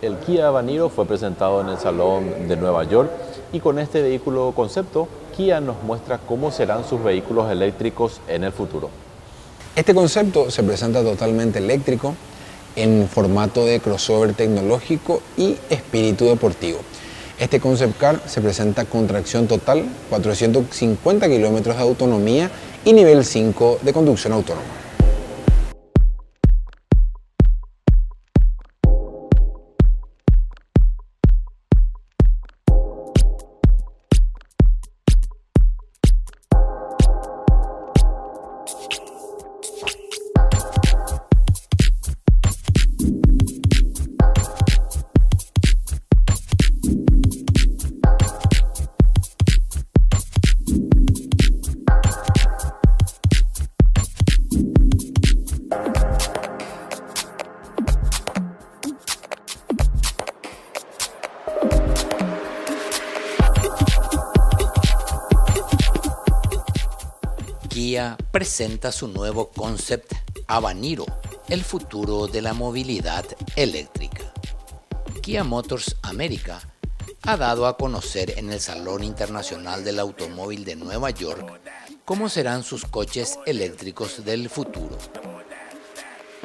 El Kia Habanero fue presentado en el Salón de Nueva York y con este vehículo concepto, Kia nos muestra cómo serán sus vehículos eléctricos en el futuro. Este concepto se presenta totalmente eléctrico en formato de crossover tecnológico y espíritu deportivo. Este concept car se presenta con tracción total, 450 kilómetros de autonomía y nivel 5 de conducción autónoma. Kia presenta su nuevo concept Habanero, el futuro de la movilidad eléctrica. Kia Motors América ha dado a conocer en el Salón Internacional del Automóvil de Nueva York cómo serán sus coches eléctricos del futuro.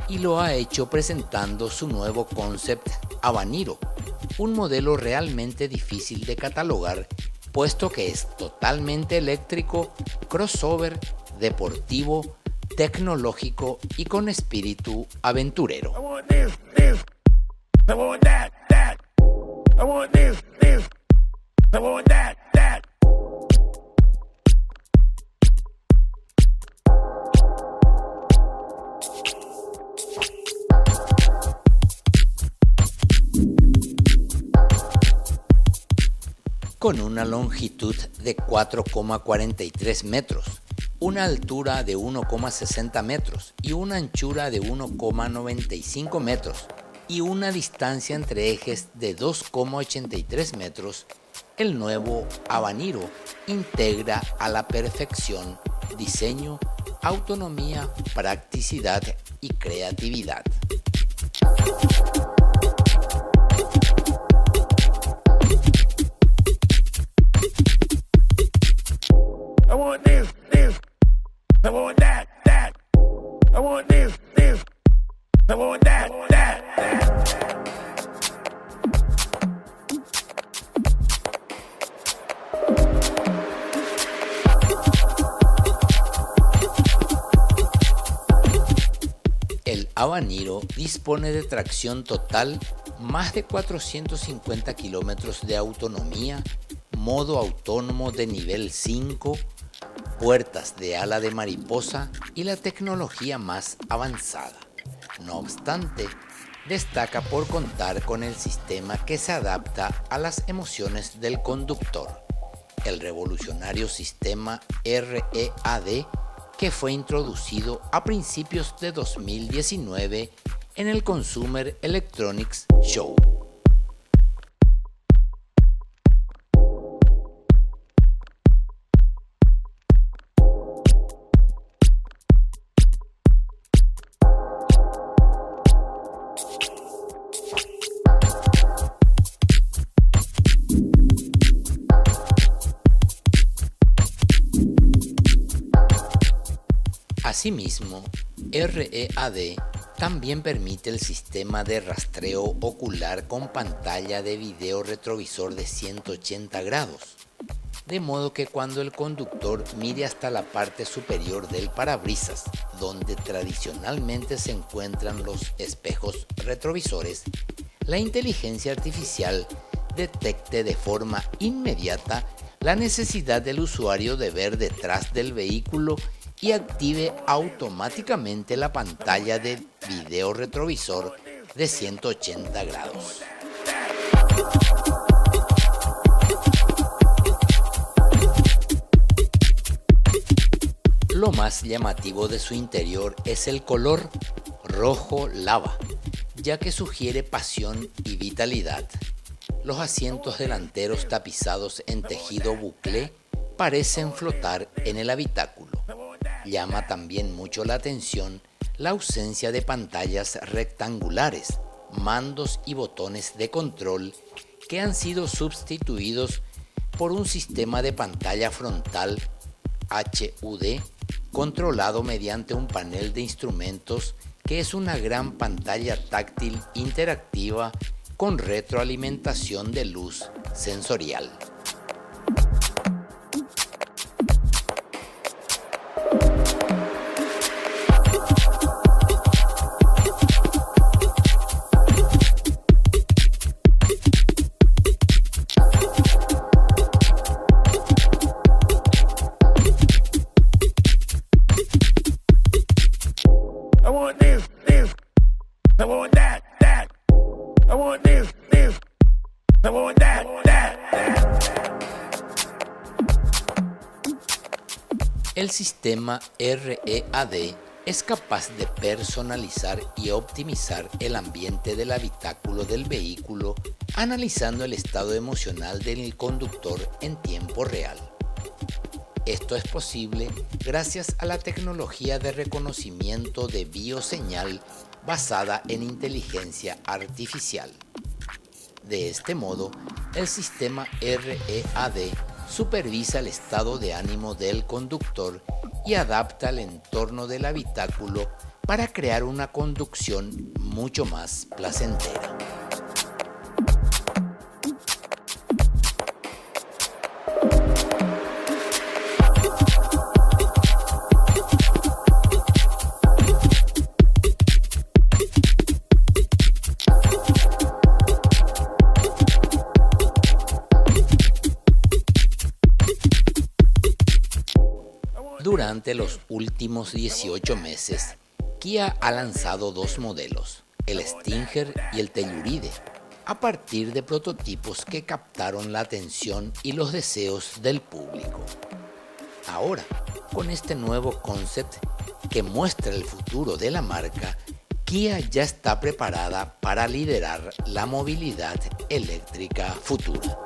Y lo ha hecho presentando su nuevo concept Habanero, un modelo realmente difícil de catalogar, puesto que es totalmente eléctrico, crossover, deportivo, tecnológico y con espíritu aventurero. Con una longitud de 4,43 metros, una altura de 1,60 metros y una anchura de 1,95 metros y una distancia entre ejes de 2,83 metros, el nuevo Habanero integra a la perfección diseño, autonomía, practicidad y creatividad. El Habanero dispone de tracción total, más de 450 kilómetros de autonomía, modo autónomo de nivel 5, puertas de ala de mariposa y la tecnología más avanzada. No obstante, destaca por contar con el sistema que se adapta a las emociones del conductor, el revolucionario sistema READ que fue introducido a principios de 2019 en el Consumer Electronics Show. Asimismo, READ también permite el sistema de rastreo ocular con pantalla de video retrovisor de 180 grados, de modo que cuando el conductor mire hasta la parte superior del parabrisas, donde tradicionalmente se encuentran los espejos retrovisores, la inteligencia artificial detecte de forma inmediata la necesidad del usuario de ver detrás del vehículo y active automáticamente la pantalla de video retrovisor de 180 grados. Lo más llamativo de su interior es el color rojo lava, ya que sugiere pasión y vitalidad. Los asientos delanteros tapizados en tejido buclé parecen flotar en el habitáculo. Llama también mucho la atención la ausencia de pantallas rectangulares, mandos y botones de control que han sido sustituidos por un sistema de pantalla frontal HUD controlado mediante un panel de instrumentos que es una gran pantalla táctil interactiva con retroalimentación de luz sensorial. El sistema READ es capaz de personalizar y optimizar el ambiente del habitáculo del vehículo, analizando el estado emocional del conductor en tiempo real. Esto es posible gracias a la tecnología de reconocimiento de bioseñal basada en inteligencia artificial. De este modo, el sistema READ supervisa el estado de ánimo del conductor y adapta el entorno del habitáculo para crear una conducción mucho más placentera. Durante los últimos 18 meses, Kia ha lanzado dos modelos, el Stinger y el Telluride, a partir de prototipos que captaron la atención y los deseos del público. Ahora, con este nuevo concept que muestra el futuro de la marca, Kia ya está preparada para liderar la movilidad eléctrica futura.